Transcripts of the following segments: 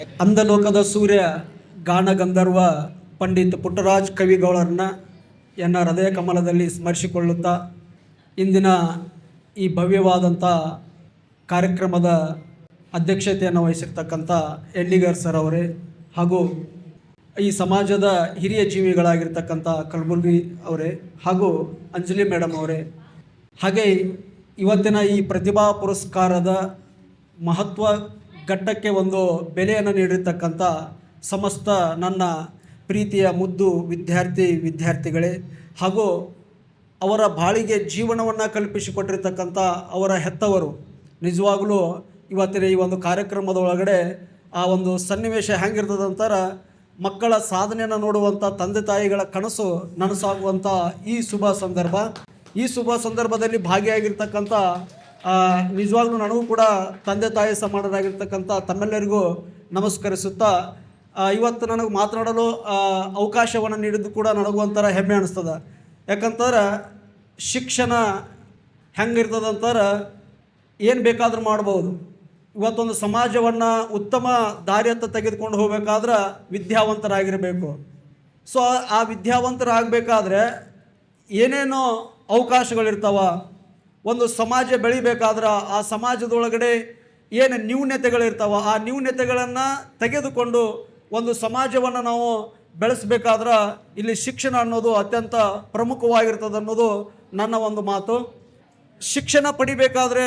ಅಂದಲೋಕದ ಸೂರ್ಯ ಗಾನಗಂಧರ್ವ ಪಂಡಿತ್ ಪುಟ್ಟರಾಜ್ ಕವಿಗಳರನ್ನ ಹೃದಯ ಕಮಲದಲ್ಲಿ ಸ್ಮರಿಸಿಕೊಳ್ಳುತ್ತಾ ಇಂದಿನ ಈ ಭವ್ಯವಾದಂಥ ಕಾರ್ಯಕ್ರಮದ ಅಧ್ಯಕ್ಷತೆಯನ್ನು ವಹಿಸಿರ್ತಕ್ಕಂಥ ಎಲ್ಲಿಗರ್ ಸರ್ ಅವರೇ ಹಾಗೂ ಈ ಸಮಾಜದ ಹಿರಿಯ ಜೀವಿಗಳಾಗಿರ್ತಕ್ಕಂಥ ಕಲಬುರ್ಗಿ ಅವರೇ ಹಾಗೂ ಅಂಜಲಿ ಮೇಡಮ್ ಅವರೇ, ಹಾಗೆ ಇವತ್ತಿನ ಈ ಪ್ರತಿಭಾ ಪುರಸ್ಕಾರದ ಮಹತ್ವ ಘಟ್ಟಕ್ಕೆ ಒಂದು ಬೆಲೆಯನ್ನು ನೀಡಿರ್ತಕ್ಕಂಥ ಸಮಸ್ತ ನನ್ನ ಪ್ರೀತಿಯ ಮುದ್ದು ವಿದ್ಯಾರ್ಥಿಗಳೇ ಹಾಗೂ ಅವರ ಬಾಳಿಗೆ ಜೀವನವನ್ನು ಕಲ್ಪಿಸಿಕೊಟ್ಟಿರ್ತಕ್ಕಂಥ ಅವರ ಹೆತ್ತವರು, ನಿಜವಾಗಲೂ ಇವತ್ತಿನ ಈ ಒಂದು ಕಾರ್ಯಕ್ರಮದ ಒಳಗಡೆ ಆ ಒಂದು ಸನ್ನಿವೇಶ ಹೆಂಗಿರ್ತದೆ ಅಂತಾರೆ, ಮಕ್ಕಳ ಸಾಧನೆಯನ್ನು ನೋಡುವಂಥ ತಂದೆ ತಾಯಿಗಳ ಕನಸು ನನಸಾಗುವಂಥ ಈ ಶುಭ ಸಂದರ್ಭದಲ್ಲಿ ಭಾಗಿಯಾಗಿರ್ತಕ್ಕಂಥ ನಿಜವಾಗ್ಲೂ ನನಗೂ ಕೂಡ ತಂದೆ ತಾಯಿ ಸಮಾನರಾಗಿರ್ತಕ್ಕಂಥ ತಮ್ಮೆಲ್ಲರಿಗೂ ನಮಸ್ಕರಿಸುತ್ತಾ ಇವತ್ತು ನನಗೆ ಮಾತನಾಡಲು ಅವಕಾಶವನ್ನು ನೀಡಿದ್ದು ಕೂಡ ನನಗೂ ಒಂಥರ ಹೆಮ್ಮೆ ಅನ್ನಿಸ್ತದೆ. ಯಾಕಂತಂದ್ರೆ ಶಿಕ್ಷಣ ಹೆಂಗಿರ್ತದಂತಾರೆ ಏನು ಬೇಕಾದರೂ ಮಾಡ್ಬೋದು. ಇವತ್ತೊಂದು ಸಮಾಜವನ್ನು ಉತ್ತಮ ದಾರಿಯತ್ತ ತೆಗೆದುಕೊಂಡು ಹೋಗಬೇಕಾದ್ರೆ ವಿದ್ಯಾವಂತರಾಗಿರಬೇಕು. ಸೊ ಆ ವಿದ್ಯಾವಂತರಾಗಬೇಕಾದ್ರೆ ಏನೇನೋ ಅವಕಾಶಗಳಿರ್ತಾವ. ಒಂದು ಸಮಾಜ ಬೆಳಿಬೇಕಾದ್ರೆ ಆ ಸಮಾಜದೊಳಗಡೆ ಏನು ನ್ಯೂನತೆಗಳಿರ್ತಾವ, ಆ ನ್ಯೂನತೆಗಳನ್ನು ತೆಗೆದುಕೊಂಡು ಒಂದು ಸಮಾಜವನ್ನು ನಾವು ಬೆಳೆಸಬೇಕಾದ್ರೆ ಇಲ್ಲಿ ಶಿಕ್ಷಣ ಅನ್ನೋದು ಅತ್ಯಂತ ಪ್ರಮುಖವಾಗಿರ್ತದೆ ಅನ್ನೋದು ನನ್ನ ಒಂದು ಮಾತು. ಶಿಕ್ಷಣ ಪಡಿಬೇಕಾದ್ರೆ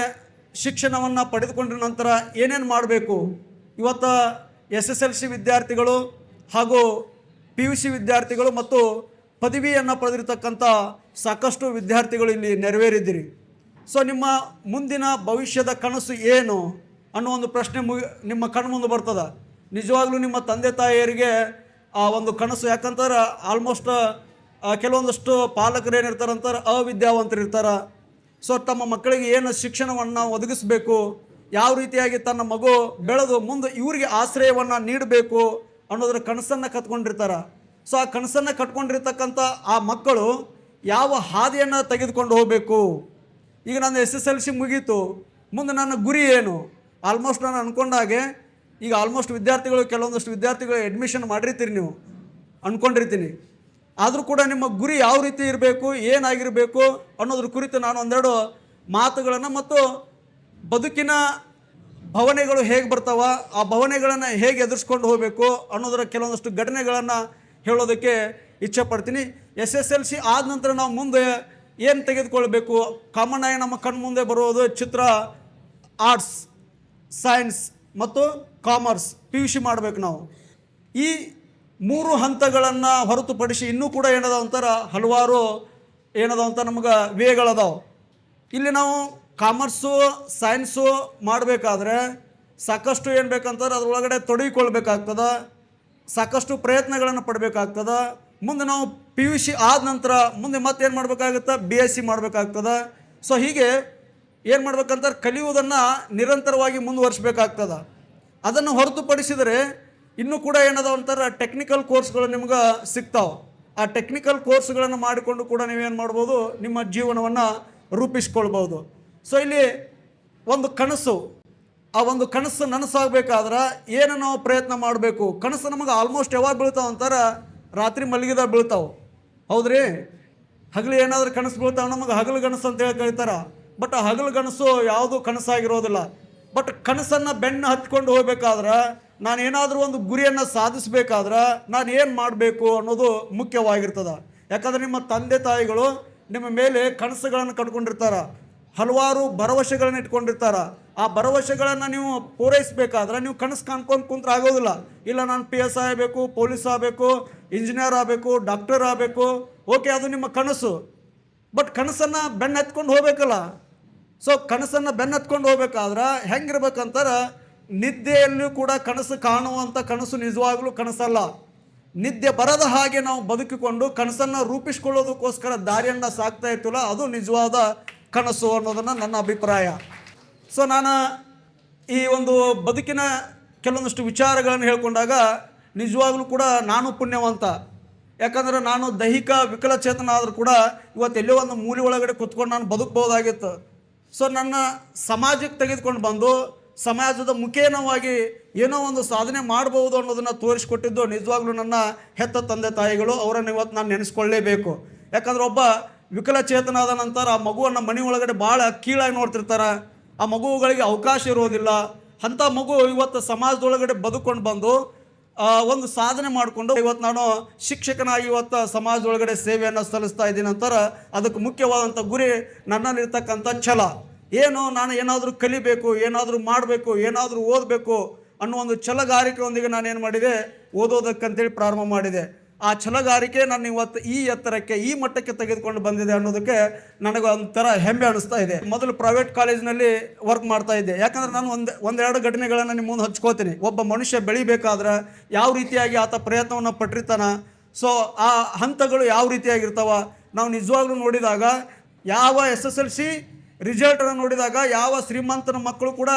ಶಿಕ್ಷಣವನ್ನು ಪಡೆದುಕೊಂಡ ನಂತರ ಏನೇನು ಮಾಡಬೇಕು, ಇವತ್ತು SSLC ವಿದ್ಯಾರ್ಥಿಗಳು ಹಾಗೂ PUC ವಿದ್ಯಾರ್ಥಿಗಳು ಮತ್ತು ಪದವಿಯನ್ನು ಪಡೆದಿರ್ತಕ್ಕಂಥ ಸಾಕಷ್ಟು ವಿದ್ಯಾರ್ಥಿಗಳು ಇಲ್ಲಿ ನೆರವೇರಿದ್ದೀರಿ. ಸೊ ನಿಮ್ಮ ಮುಂದಿನ ಭವಿಷ್ಯದ ಕನಸು ಏನು ಅನ್ನೋ ಒಂದು ಪ್ರಶ್ನೆ ನಿಮ್ಮ ಕಣ್ಮುಂದೆ ಬರ್ತದೆ. ನಿಜವಾಗ್ಲೂ ನಿಮ್ಮ ತಂದೆ ತಾಯಿಯರಿಗೆ ಆ ಒಂದು ಕನಸು, ಯಾಕಂತಾರೆ ಆಲ್ಮೋಸ್ಟ್ ಕೆಲವೊಂದಷ್ಟು ಪಾಲಕರು ಏನಿರ್ತಾರಂತಾರೆ ಅವಿದ್ಯಾವಂತರಿರ್ತಾರೆ. ಸೊ ತಮ್ಮ ಮಕ್ಕಳಿಗೆ ಏನು ಶಿಕ್ಷಣವನ್ನು ಒದಗಿಸಬೇಕು, ಯಾವ ರೀತಿಯಾಗಿ ತನ್ನ ಮಗು ಬೆಳೆದು ಮುಂದೆ ಇವರಿಗೆ ಆಶ್ರಯವನ್ನು ನೀಡಬೇಕು ಅನ್ನೋದ್ರ ಕನಸನ್ನು ಕಟ್ಕೊಂಡಿರ್ತಾರೆ. ಸೊ ಆ ಕನಸನ್ನು ಕಟ್ಕೊಂಡಿರ್ತಕ್ಕಂಥ ಆ ಮಕ್ಕಳು ಯಾವ ಹಾದಿಯನ್ನು ತೆಗೆದುಕೊಂಡು ಹೋಗಬೇಕು. ಈಗ ನನ್ನ SSLC ಮುಗೀತು, ಮುಂದೆ ನನ್ನ ಗುರಿ ಏನು? ಆಲ್ಮೋಸ್ಟ್ ನಾನು ಅಂದ್ಕೊಂಡಾಗೆ ಈಗ ಆಲ್ಮೋಸ್ಟ್ ಕೆಲವೊಂದಷ್ಟು ವಿದ್ಯಾರ್ಥಿಗಳು ಅಡ್ಮಿಷನ್ ಮಾಡಿರ್ತೀರಿ, ನೀವು ಅಂದ್ಕೊಂಡಿರ್ತೀನಿ. ಆದರೂ ಕೂಡ ನಿಮ್ಮ ಗುರಿ ಯಾವ ರೀತಿ ಇರಬೇಕು, ಏನಾಗಿರಬೇಕು ಅನ್ನೋದ್ರ ಕುರಿತು ನಾನು ಒಂದೆರಡು ಮಾತುಗಳನ್ನು ಮತ್ತು ಬದುಕಿನ ಭಾವನೆಗಳು ಹೇಗೆ ಬರ್ತಾವ, ಆ ಭಾವನೆಗಳನ್ನು ಹೇಗೆ ಎದುರಿಸ್ಕೊಂಡು ಹೋಗಬೇಕು ಅನ್ನೋದರ ಕೆಲವೊಂದಷ್ಟು ಘಟನೆಗಳನ್ನು ಹೇಳೋದಕ್ಕೆ ಇಚ್ಛೆಪಡ್ತೀನಿ. SSLC ಆದ ನಂತರ ನಾವು ಮುಂದೆ ಏನು ತೆಗೆದುಕೊಳ್ಬೇಕು, ಕಾಮನ್ ಆಗಿ ನಮ್ಮ ಕಣ್ಮುಂದೆ ಬರೋದು ಚಿತ್ರ, ಆರ್ಟ್ಸ್, ಸೈನ್ಸ್ ಮತ್ತು ಕಾಮರ್ಸ್, PUC ಮಾಡಬೇಕು ನಾವು. ಈ 3 ಹಂತಗಳನ್ನು ಹೊರತುಪಡಿಸಿ ಇನ್ನೂ ಕೂಡ ಏನದಾವಂತಾರೆ ಹಲವಾರು ಏನದಾವಂತ ನಮಗೆ ವೇಗಳದಾವೆ. ಇಲ್ಲಿ ನಾವು ಕಾಮರ್ಸು ಸೈನ್ಸು ಮಾಡಬೇಕಾದ್ರೆ ಸಾಕಷ್ಟು ಏನು ಬೇಕಂತಾರೆ ಅದರೊಳಗಡೆ ತೊಡಗಿಕೊಳ್ಬೇಕಾಗ್ತದೆ, ಸಾಕಷ್ಟು ಪ್ರಯತ್ನಗಳನ್ನು ಪಡಬೇಕಾಗ್ತದೆ. ಮುಂದೆ ನಾವು PUC ಆದ ನಂತರ ಮುಂದೆ ಮತ್ತೇನು ಮಾಡಬೇಕಾಗುತ್ತೆ, BSc ಮಾಡಬೇಕಾಗ್ತದೆ. ಸೊ ಹೀಗೆ ಏನು ಮಾಡ್ಬೇಕಂತಾರೆ ಕಲಿಯುವುದನ್ನು ನಿರಂತರವಾಗಿ ಮುಂದುವರಿಸಬೇಕಾಗ್ತದೆ. ಅದನ್ನು ಹೊರತುಪಡಿಸಿದರೆ ಇನ್ನೂ ಕೂಡ ಏನದ ಒಂಥರ ಟೆಕ್ನಿಕಲ್ ಕೋರ್ಸ್ಗಳು ನಿಮ್ಗೆ ಸಿಗ್ತಾವೆ. ಆ ಟೆಕ್ನಿಕಲ್ ಕೋರ್ಸ್ಗಳನ್ನು ಮಾಡಿಕೊಂಡು ಕೂಡ ನೀವೇನು ಮಾಡ್ಬೋದು, ನಿಮ್ಮ ಜೀವನವನ್ನು ರೂಪಿಸ್ಕೊಳ್ಬೋದು. ಸೊ ಇಲ್ಲಿ ಒಂದು ಕನಸು, ಆ ಒಂದು ಕನಸು ನನಸಾಗಬೇಕಾದ್ರೆ ಏನು ನಾವು ಪ್ರಯತ್ನ ಮಾಡಬೇಕು. ಕನಸು ನಮಗೆ ಆಲ್ಮೋಸ್ಟ್ ಯಾವಾಗ ಬೀಳ್ತಾವೆ ಅಂತಾರೆ, ರಾತ್ರಿ ಮಲಗಿದಾಗ ಬೀಳ್ತಾವೆ, ಹೌದ್ರಿ. ಹಗಲು ಏನಾದರೂ ಕನಸು ಬೀಳ್ತಾವೆ ನಮಗೆ ಹಗಲು ಕನಸು ಅಂತೇಳಿ ಕರೀತಾರೆ. ಬಟ್ ಆ ಹಗಲು ಕನಸು ಯಾವುದೂ ಕನಸಾಗಿರೋದಿಲ್ಲ. ಬಟ್ ಕನಸನ್ನು ಬೆನ್ನು ಹತ್ಕೊಂಡು ಹೋಗ್ಬೇಕಾದ್ರೆ, ನಾನು ಏನಾದರೂ ಒಂದು ಗುರಿಯನ್ನು ಸಾಧಿಸಬೇಕಾದ್ರೆ ನಾನು ಏನು ಮಾಡಬೇಕು ಅನ್ನೋದು ಮುಖ್ಯವಾಗಿರ್ತದೆ. ಯಾಕಂದರೆ ನಿಮ್ಮ ತಂದೆ ತಾಯಿಗಳು ನಿಮ್ಮ ಮೇಲೆ ಕನಸುಗಳನ್ನು ಕಟ್ಕೊಂಡಿರ್ತಾರೆ, ಹಲವಾರು ಭರವಸೆಗಳನ್ನು ಇಟ್ಕೊಂಡಿರ್ತಾರೆ. ಆ ಭರವಸೆಗಳನ್ನು ನೀವು ಪೂರೈಸಬೇಕಾದ್ರೆ ನೀವು ಕನಸು ಕಾಣ್ಕೊಂಡು ಕುಂತ್ರೆ ಆಗೋದಿಲ್ಲ. ಇಲ್ಲ ನಾನು PSI ಆಗಬೇಕು, ಪೊಲೀಸ್ ಆಗಬೇಕು, ಇಂಜಿನಿಯರ್ ಆಗಬೇಕು, ಡಾಕ್ಟರ್ ಆಗಬೇಕು, ಓಕೆ ಅದು ನಿಮ್ಮ ಕನಸು. ಬಟ್ ಕನಸನ್ನು ಬೆನ್ನು ಹತ್ಕೊಂಡು ಹೋಗ್ಬೇಕಲ್ಲ. ಸೊ ಕನಸನ್ನು ಬೆನ್ನು ಹತ್ಕೊಂಡು ಹೋಗ್ಬೇಕಾದ್ರೆ ಹೆಂಗಿರ್ಬೇಕಂತಾರೆ, ನಿದ್ದೆಯಲ್ಲೂ ಕೂಡ ಕನಸು ಕಾಣುವಂಥ ಕನಸು ನಿಜವಾಗ್ಲೂ ಕನಸಲ್ಲ. ನಿದ್ದೆ ಬರದ ಹಾಗೆ ನಾವು ಬದುಕಿಕೊಂಡು ಕನಸನ್ನು ರೂಪಿಸ್ಕೊಳ್ಳೋದಕ್ಕೋಸ್ಕರ ದಾರಿಯನ್ನು ಸಾಕ್ತಾ ಇರ್ತೀವಲ್ಲ, ಅದು ನಿಜವಾದ ಕನಸು ಅನ್ನೋದನ್ನು ನನ್ನ ಅಭಿಪ್ರಾಯ. ಸೊ ನಾನು ಈ ಒಂದು ಬದುಕಿನ ಕೆಲವೊಂದಷ್ಟು ವಿಚಾರಗಳನ್ನು ಹೇಳ್ಕೊಂಡಾಗ ನಿಜವಾಗ್ಲೂ ಕೂಡ ನಾನು ಪುಣ್ಯವಂತ. ಯಾಕಂದರೆ ನಾನು ದೈಹಿಕ ವಿಕಲಚೇತನ ಆದರೂ ಕೂಡ ಇವತ್ತು ಎಲ್ಲೋ ಒಂದು ಮೂಲೆ ಒಳಗಡೆ ಕುತ್ಕೊಂಡು ನಾನು ಬದುಕ್ಬೋದಾಗಿತ್ತು. ಸೊ ನನ್ನ ಸಮಾಜಕ್ಕೆ ತೆಗೆದುಕೊಂಡು ಬಂದು ಸಮಾಜದ ಮುಖೇನವಾಗಿ ಏನೋ ಒಂದು ಸಾಧನೆ ಮಾಡಬಹುದು ಅನ್ನೋದನ್ನು ತೋರಿಸಿಕೊಟ್ಟಿದ್ದು ನಿಜವಾಗ್ಲೂ ನನ್ನ ಹೆತ್ತ ತಂದೆ ತಾಯಿಗಳು. ಅವರನ್ನು ಇವತ್ತು ನಾನು ನೆನೆಸ್ಕೊಳ್ಳೇಬೇಕು. ಯಾಕಂದ್ರೆ ಒಬ್ಬ ವಿಕಲಚೇತನಾದ ನಂತರ ಆ ಮಗುವನ್ನು ಮನೆ ಒಳಗಡೆ ಭಾಳ ಕೀಳಾಗಿ ನೋಡ್ತಿರ್ತಾರೆ. ಆ ಮಗುಗಳಿಗೆ ಅವಕಾಶ ಇರೋದಿಲ್ಲ. ಅಂಥ ಮಗು ಇವತ್ತು ಸಮಾಜದೊಳಗಡೆ ಬದುಕೊಂಡು ಬಂದು ಒಂದು ಸಾಧನೆ ಮಾಡಿಕೊಂಡು ಇವತ್ತು ನಾನು ಶಿಕ್ಷಕನಾಗಿ ಇವತ್ತು ಸಮಾಜದೊಳಗಡೆ ಸೇವೆಯನ್ನು ಸಲ್ಲಿಸ್ತಾ ಇದ್ದೀನಿ ಅಂತಾರೆ. ಅದಕ್ಕೆ ಮುಖ್ಯವಾದಂಥ ಗುರಿ ನನ್ನಲ್ಲಿರ್ತಕ್ಕಂಥ ಛಲ ಏನು, ನಾನು ಏನಾದರೂ ಕಲಿಬೇಕು, ಏನಾದರೂ ಮಾಡಬೇಕು, ಏನಾದರೂ ಓದಬೇಕು ಅನ್ನೋ ಒಂದು ಛಲಗಾರಿಕೆಯೊಂದಿಗೆ ನಾನು ಏನು ಮಾಡಿದೆ, ಓದೋದಕ್ಕಂತೇಳಿ ಪ್ರಾರಂಭ ಮಾಡಿದೆ. ಆ ಛಲಗಾರಿಕೆ ನಾನು ಇವತ್ತು ಈ ಎತ್ತರಕ್ಕೆ, ಈ ಮಟ್ಟಕ್ಕೆ ತೆಗೆದುಕೊಂಡು ಬಂದಿದೆ ಅನ್ನೋದಕ್ಕೆ ನನಗೆ ಒಂಥರ ಹೆಮ್ಮೆ ಅನಿಸ್ತಾ ಇದೆ. ಮೊದಲು ಪ್ರೈವೇಟ್ ಕಾಲೇಜಿನಲ್ಲಿ ವರ್ಕ್ ಮಾಡ್ತಾ ಇದ್ದೆ. ಯಾಕಂದ್ರೆ ನಾನು ಒಂದೆರಡು ಘಟನೆಗಳನ್ನು ನಿಮ್ಮ ಮುಂದೆ ಹಚ್ಕೋತೀನಿ. ಒಬ್ಬ ಮನುಷ್ಯ ಬೆಳಿಬೇಕಾದ್ರೆ ಯಾವ ರೀತಿಯಾಗಿ ಆತ ಪ್ರಯತ್ನವನ್ನು ಪಟ್ಟಿರ್ತಾನೆ, ಸೊ ಆ ಹಂತಗಳು ಯಾವ ರೀತಿಯಾಗಿರ್ತಾವ ನಾವು ನಿಜವಾಗ್ಲೂ ನೋಡಿದಾಗ, ಯಾವ SSLC ರಿಸಲ್ಟನ್ನು ನೋಡಿದಾಗ ಯಾವ ಶ್ರೀಮಂತನ ಮಕ್ಕಳು ಕೂಡ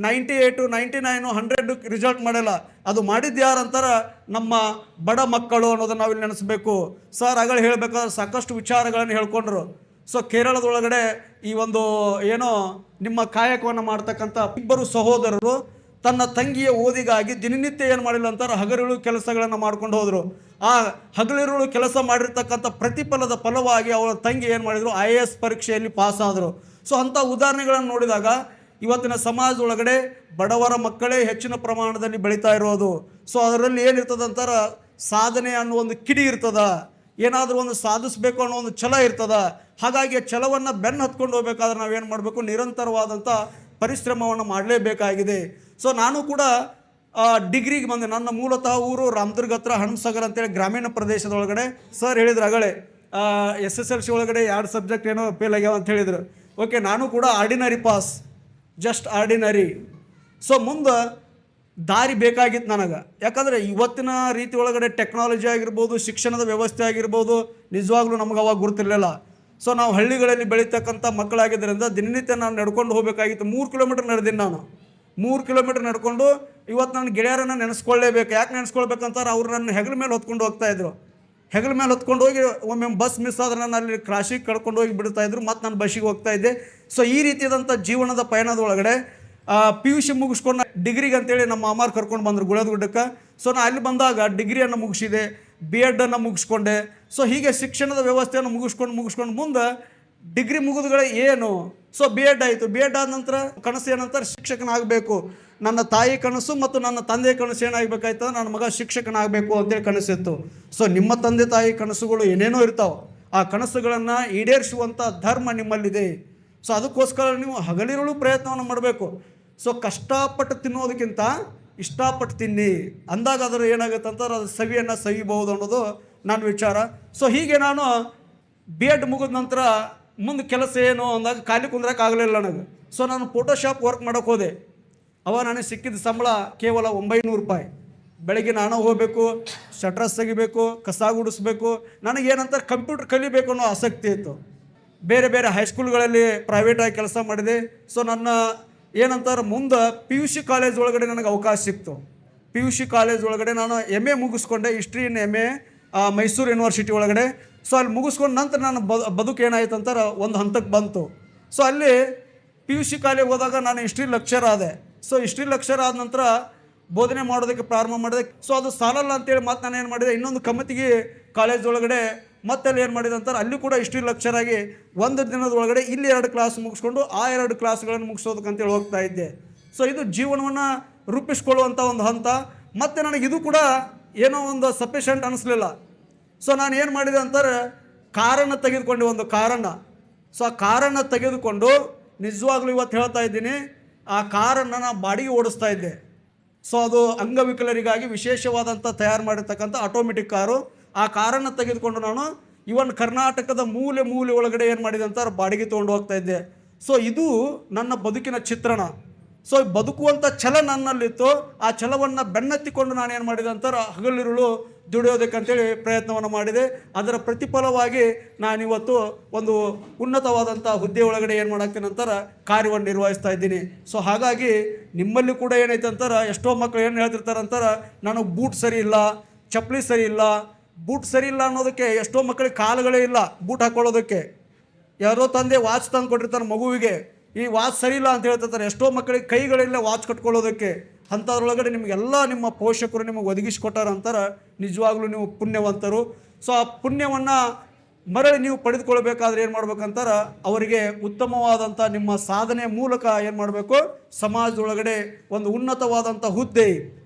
98, 99, 100 ರಿಸಲ್ಟ್ ಮಾಡಲ್ಲ. ಅದು ಮಾಡಿದ್ದು ಯಾರು ಅಂತಾರೆ, ನಮ್ಮ ಬಡ ಮಕ್ಕಳು ಅನ್ನೋದನ್ನು ನಾವಿಲ್ಲಿ ನೆನೆಸ್ಬೇಕು. ಸರ್ ಆಗಲೇ ಹೇಳಬೇಕಾದ್ರೆ ಸಾಕಷ್ಟು ವಿಚಾರಗಳನ್ನು ಹೇಳ್ಕೊಂಡ್ರು. ಸೊ ಕೇರಳದೊಳಗಡೆ ಈ ಒಂದು ಏನೋ ನಿಮ್ಮ ಕಾಯಕವನ್ನು ಮಾಡ್ತಕ್ಕಂಥ ಇಬ್ಬರು ಸಹೋದರರು ತನ್ನ ತಂಗಿಯ ಓದಿಗಾಗಿ ದಿನನಿತ್ಯ ಏನು ಮಾಡಿಲ್ಲ ಅಂತಾರೆ, ಹಗಲಿರುಳು ಕೆಲಸಗಳನ್ನು ಮಾಡ್ಕೊಂಡು ಹೋದರು. ಆ ಹಗಲಿರುಳು ಕೆಲಸ ಮಾಡಿರ್ತಕ್ಕಂಥ ಪ್ರತಿಫಲದ ಫಲವಾಗಿ ಅವರ ತಂಗಿ ಏನು ಮಾಡಿದರು, IAS ಪರೀಕ್ಷೆಯಲ್ಲಿ ಪಾಸ್ ಆದರು. ಸೊ ಅಂಥ ಉದಾಹರಣೆಗಳನ್ನು ನೋಡಿದಾಗ ಇವತ್ತಿನ ಸಮಾಜದೊಳಗಡೆ ಬಡವರ ಮಕ್ಕಳೇ ಹೆಚ್ಚಿನ ಪ್ರಮಾಣದಲ್ಲಿ ಬೆಳೀತಾ ಇರೋದು. ಸೊ ಅದರಲ್ಲಿ ಏನಿರ್ತದೆ ಅಂತಾರೆ, ಸಾಧನೆ ಅನ್ನೋ ಒಂದು ಕಿಡಿ ಇರ್ತದ, ಏನಾದರೂ ಒಂದು ಸಾಧಿಸಬೇಕು ಅನ್ನೋ ಒಂದು ಛಲ ಇರ್ತದ. ಹಾಗಾಗಿ ಛಲವನ್ನು ಬೆನ್ನು ಹತ್ಕೊಂಡು ಹೋಗ್ಬೇಕಾದ್ರೆ ನಾವೇನು ಮಾಡಬೇಕು, ನಿರಂತರವಾದಂಥ ಪರಿಶ್ರಮವನ್ನು ಮಾಡಲೇಬೇಕಾಗಿದೆ. ಸೊ ನಾನು ಕೂಡ ಡಿಗ್ರಿಗೆ ಬಂದೆ. ನನ್ನ ಮೂಲತಃ ಊರು ರಾಮದುರ್ಗ ಹತ್ರ ಹಣಮಸಾಗರ ಅಂತೇಳಿ ಗ್ರಾಮೀಣ ಪ್ರದೇಶದೊಳಗಡೆ. ಸರ್ ಹೇಳಿದ್ರು ಆಗಲೇ SSLC ಒಳಗಡೆ 2 ಸಬ್ಜೆಕ್ಟ್ ಏನೋ ಫೇಲ್ ಆಗ್ಯಾವ ಅಂತ ಹೇಳಿದರು. ಓಕೆ, ನಾನು ಕೂಡ ordinary pass, just ordinary. So ಮುಂದೆ ದಾರಿ ಬೇಕಾಗಿತ್ತು ನನಗೆ. ಯಾಕಂದರೆ ಇವತ್ತಿನ ರೀತಿ ಒಳಗಡೆ ಟೆಕ್ನಾಲಜಿ ಆಗಿರ್ಬೋದು, ಶಿಕ್ಷಣದ ವ್ಯವಸ್ಥೆ ಆಗಿರ್ಬೋದು, ನಿಜವಾಗ್ಲೂ ನಮಗೆ ಅವಾಗ ಗುರುತಿರಲಿಲ್ಲ. ಸೊ ನಾವು ಹಳ್ಳಿಗಳಲ್ಲಿ ಬೆಳೀತಕ್ಕಂಥ ಮಕ್ಕಳಾಗಿದ್ದರಿಂದ ದಿನನಿತ್ಯ ನಾನು ನಡ್ಕೊಂಡು ಹೋಗಬೇಕಾಗಿತ್ತು. 3 ಕಿಲೋಮೀಟರ್ ನಡೆದೀನಿ ನಾನು. 3 ಕಿಲೋಮೀಟರ್ ನಡ್ಕೊಂಡು ಇವತ್ತು ನನ್ನ ಗೆಳೆಯರನ್ನು ನೆನೆಸ್ಕೊಳ್ಳೇಬೇಕು. ಯಾಕೆ ನೆನೆಸ್ಕೊಳ್ಬೇಕಂತಾರೆ, ಅವ್ರು ನನ್ನ ಹೆಗಲ ಮೇಲೆ ಹೊತ್ಕೊಂಡು ಹೋಗ್ತಾಯಿದ್ರು. ಹೆಗಲ ಮೇಲೆ ಹೊತ್ಕೊಂಡು ಹೋಗಿ ಒಮ್ಮೆ ಬಸ್ ಮಿಸ್ ಆದ್ರೆ ನಾನು ಅಲ್ಲಿ ಕ್ರಾಸಿಗೆ ಕರ್ಕೊಂಡು ಹೋಗಿ ಬಿಡ್ತಾಯಿದ್ರು, ಮತ್ತು ನಾನು ಬಸ್ಸಿಗೆ ಹೋಗ್ತಾಯಿದ್ದೆ. ಸೊ ಈ ರೀತಿಯಾದಂಥ ಜೀವನದ ಪಯಣದೊಳಗಡೆ PUC ಮುಗಿಸ್ಕೊಂಡು ಡಿಗ್ರಿಗೆ ಅಂತೇಳಿ ನಮ್ಮ ಮಾಮಾರು ಕರ್ಕೊಂಡು ಬಂದರು ಗುಳದಗುಡ್ಡಕ್ಕೆ. ಸೊ ನಾನು ಅಲ್ಲಿ ಬಂದಾಗ ಡಿಗ್ರಿಯನ್ನು ಮುಗಿಸಿದೆ, B.Ed ಮುಗಿಸ್ಕೊಂಡೆ. ಸೊ ಹೀಗೆ ಶಿಕ್ಷಣದ ವ್ಯವಸ್ಥೆಯನ್ನು ಮುಗಿಸ್ಕೊಂಡು ಮುಂದೆ ಡಿಗ್ರಿ ಮುಗಿದುಗಳೇ ಏನು, ಸೊ B.Ed ಆಯಿತು. B.Ed ಆದ ನಂತರ ಕನಸು ಏನಂತಾರೆ, ಶಿಕ್ಷಕನಾಗಬೇಕು. ನನ್ನ ತಾಯಿ ಕನಸು ಮತ್ತು ನನ್ನ ತಂದೆಯ ಕನಸು ಏನಾಗಬೇಕಾಯ್ತಂದ್ರೆ, ನನ್ನ ಮಗ ಶಿಕ್ಷಕನಾಗಬೇಕು ಅಂತೇಳಿ ಕನಸಿತ್ತು. ಸೊ ನಿಮ್ಮ ತಂದೆ ತಾಯಿ ಕನಸುಗಳು ಏನೇನೋ ಇರ್ತಾವೆ, ಆ ಕನಸುಗಳನ್ನು ಈಡೇರಿಸುವಂಥ ಧರ್ಮ ನಿಮ್ಮಲ್ಲಿದೆ. ಸೊ ಅದಕ್ಕೋಸ್ಕರ ನೀವು ಹಗಲಿರುಳು ಪ್ರಯತ್ನವನ್ನು ಮಾಡಬೇಕು. ಸೊ ಕಷ್ಟಪಟ್ಟು ತಿನ್ನೋದಕ್ಕಿಂತ ಇಷ್ಟಪಟ್ಟು ತಿನ್ನಿ ಅಂದಾಗ ಅದರ ಏನಾಗುತ್ತೆ ಅಂತಾರೆ, ಅದು ಸವಿಯನ್ನು ಸವಿಬಹುದು ಅನ್ನೋದು ನನ್ನ ವಿಚಾರ. ಸೊ ಹೀಗೆ ನಾನು B.Ed ಮುಗಿದ ನಂತರ ಮುಂದೆ ಕೆಲಸ ಏನು ಅಂದಾಗ ಖಾಲಿ ಕುಂದ್ರಕ್ಕೆ ಆಗಲಿಲ್ಲ ನನಗೆ. ಸೊ ನಾನು ಫೋಟೋಶಾಪ್ ವರ್ಕ್ ಮಾಡೋಕ್ಕೆ ಹೋದೆ. ಅವಾಗ ನನಗೆ ಸಿಕ್ಕಿದ ಸಂಬಳ ಕೇವಲ 900 ರೂಪಾಯಿ. ಬೆಳಗ್ಗೆ ನಾನು ಹೋಗಬೇಕು, ಶಟ್ರಸ್ ತೆಗಿಬೇಕು, ಕಸ ಗುಡಿಸ್ಬೇಕು. ನನಗೇನಂತಾರೆ, ಕಂಪ್ಯೂಟರ್ ಕಲಿಬೇಕು ಅನ್ನೋ ಆಸಕ್ತಿ ಇತ್ತು. ಬೇರೆ ಬೇರೆ ಹೈಸ್ಕೂಲ್ಗಳಲ್ಲಿ ಪ್ರೈವೇಟಾಗಿ ಕೆಲಸ ಮಾಡಿದೆ. ಸೊ ನನ್ನ ಏನಂತಾರೆ, ಮುಂದೆ PUC ಕಾಲೇಜ್ ಒಳಗಡೆ ನನಗೆ ಅವಕಾಶ ಸಿಕ್ತು. PUC ಕಾಲೇಜ್ ಒಳಗಡೆ ನಾನು MA ಮುಗಿಸ್ಕೊಂಡೆ, history in MA Mysuru university ಒಳಗಡೆ. ಸೊ ಅಲ್ಲಿ ಮುಗಿಸ್ಕೊಂಡು ನಂತರ ನಾನು ಬದುಕು ಏನಾಯ್ತು ಅಂತಾರೆ ಒಂದು ಹಂತಕ್ಕೆ ಬಂತು. ಸೊ ಅಲ್ಲಿ PUC ಕಾಲೇಜ್ ಹೋದಾಗ ನಾನು ಹಿಸ್ಟ್ರಿ ಲೆಕ್ಚರ್ ಆದೆ. ಸೊ ಹಿಸ್ಟ್ರಿ ಲೆಕ್ಚರ್ ಆದ ನಂತರ ಬೋಧನೆ ಮಾಡೋದಕ್ಕೆ ಪ್ರಾರಂಭ ಮಾಡಿದೆ. ಸೊ ಅದು ಸಾಲಲ್ಲ ಅಂತೇಳಿ ಮತ್ತೆ ನಾನು ಏನು ಮಾಡಿದೆ, ಇನ್ನೊಂದು ಕಮಿಟಿಗೆ ಕಾಲೇಜ್ ಒಳಗಡೆ ಮತ್ತೆ ಅಲ್ಲಿ ಏನು ಮಾಡಿದೆ ಅಂತಾರೆ, ಅಲ್ಲಿ ಕೂಡ ಹಿಸ್ಟ್ರಿ ಲೆಕ್ಚರ್ ಆಗಿ ಒಂದು ದಿನದ ಒಳಗಡೆ ಇಲ್ಲಿ 2 ಕ್ಲಾಸ್ ಮುಗಿಸ್ಕೊಂಡು ಆ 2 ಕ್ಲಾಸ್ಗಳನ್ನು ಮುಗಿಸೋದಕ್ಕಂತೇಳಿ ಹೋಗ್ತಾ ಇದ್ದೆ. ಸೊ ಇದು ಜೀವನವನ್ನು ರೂಪಿಸ್ಕೊಳ್ಳುವಂಥ ಒಂದು ಹಂತ. ಮತ್ತು ನನಗಿದು ಕೂಡ ಏನೋ ಒಂದು ಸಫಿಷಿಯೆಂಟ್ ಅನ್ನಿಸ್ಲಿಲ್ಲ. ಸೊ ನಾನು ಏನು ಮಾಡಿದೆ ಅಂತಾರೆ, ಕಾರನ್ನು ತೆಗೆದುಕೊಂಡೆ, ಒಂದು ಕಾರನ್ನು. ಸೊ ಆ ಕಾರನ್ನು ತೆಗೆದುಕೊಂಡು ನಿಜವಾಗ್ಲೂ ಇವತ್ತು ಹೇಳ್ತಾ ಇದ್ದೀನಿ, ಆ ಕಾರನ್ನು ನಾನು ಬಾಡಿಗೆ ಓಡಿಸ್ತಾ ಇದ್ದೆ. ಸೊ ಅದು ಅಂಗವಿಕಲರಿಗಾಗಿ ವಿಶೇಷವಾದಂಥ ತಯಾರು ಮಾಡಿರ್ತಕ್ಕಂಥ ಆಟೋಮೆಟಿಕ್ ಕಾರು. ಆ ಕಾರನ್ನು ತೆಗೆದುಕೊಂಡು ನಾನು ಇವನ್ ಕರ್ನಾಟಕದ ಮೂಲೆ ಒಳಗಡೆ ಏನು ಮಾಡಿದೆ ಅಂತಾರೆ, ಬಾಡಿಗೆ ತೊಗೊಂಡು ಹೋಗ್ತಾ ಇದ್ದೆ. ಸೊ ಇದು ನನ್ನ ಬದುಕಿನ ಚಿತ್ರಣ. ಸೊ ಬದುಕುವಂಥ ಛಲ ನನ್ನಲ್ಲಿತ್ತು. ಆ ಛಲವನ್ನು ಬೆನ್ನತ್ತಿಕೊಂಡು ನಾನು ಏನು ಮಾಡಿದೆ ಅಂತಾರೆ, ಹಗಲಿರುಳು ದುಡಿಯೋದಕ್ಕಂತೇಳಿ ಪ್ರಯತ್ನವನ್ನು ಮಾಡಿದೆ. ಅದರ ಪ್ರತಿಫಲವಾಗಿ ನಾನಿವತ್ತು ಒಂದು ಉನ್ನತವಾದಂಥ ಹುದ್ದೆ ಒಳಗಡೆ ಏನು ಮಾಡಾಕ್ತೀನಿ ಅಂತಾರೆ, ಕಾರ್ಯವನ್ನು ನಿರ್ವಹಿಸ್ತಾ ಇದ್ದೀನಿ. ಸೊ ಹಾಗಾಗಿ ನಿಮ್ಮಲ್ಲಿ ಕೂಡ ಏನೈತೆ ಅಂತಾರೆ, ಎಷ್ಟೋ ಮಕ್ಕಳು ಏನು ಹೇಳ್ತಿರ್ತಾರೆ ಅಂತಾರೆ, ನನಗೆ ಬೂಟ್ ಸರಿ ಇಲ್ಲ, ಚಪ್ಪಲಿ ಸರಿ ಇಲ್ಲ. ಬೂಟ್ ಸರಿ ಇಲ್ಲ ಅನ್ನೋದಕ್ಕೆ ಎಷ್ಟೋ ಮಕ್ಕಳಿಗೆ ಕಾಲುಗಳೇ ಇಲ್ಲ ಬೂಟ್ ಹಾಕ್ಕೊಳ್ಳೋದಕ್ಕೆ. ಯಾರೋ ತಂದೆ ವಾಚ್ ತಂದು ಕೊಟ್ಟಿರ್ತಾರೆ ಮಗುವಿಗೆ, ಈ ವಾಚ್ ಸರಿ ಇಲ್ಲ ಅಂತ ಹೇಳ್ತಿರ್ತಾರೆ. ಎಷ್ಟೋ ಮಕ್ಕಳಿಗೆ ಕೈಗಳಿಲ್ಲ ವಾಚ್ ಕಟ್ಕೊಳ್ಳೋದಕ್ಕೆ. ಅಂಥದ್ರೊಳಗಡೆ ನಿಮಗೆಲ್ಲ ನಿಮ್ಮ ಪೋಷಕರು ನಿಮಗೆ ಒದಗಿಸಿಕೊಟ್ಟಾರ ಅಂತಾರೆ. ನಿಜವಾಗ್ಲೂ ನೀವು ಪುಣ್ಯವಂತರು. ಸೊ ಆ ಪುಣ್ಯವನ್ನು ಮರಳಿ ನೀವು ಪಡೆದುಕೊಳ್ಬೇಕಾದ್ರೆ ಏನು ಮಾಡ್ಬೇಕಂತಾರೆ, ಅವರಿಗೆ ಉತ್ತಮವಾದಂಥ ನಿಮ್ಮ ಸಾಧನೆ ಮೂಲಕ ಏನು ಮಾಡಬೇಕು, ಸಮಾಜದೊಳಗಡೆ ಒಂದು ಉನ್ನತವಾದಂಥ ಹುದ್ದೆ,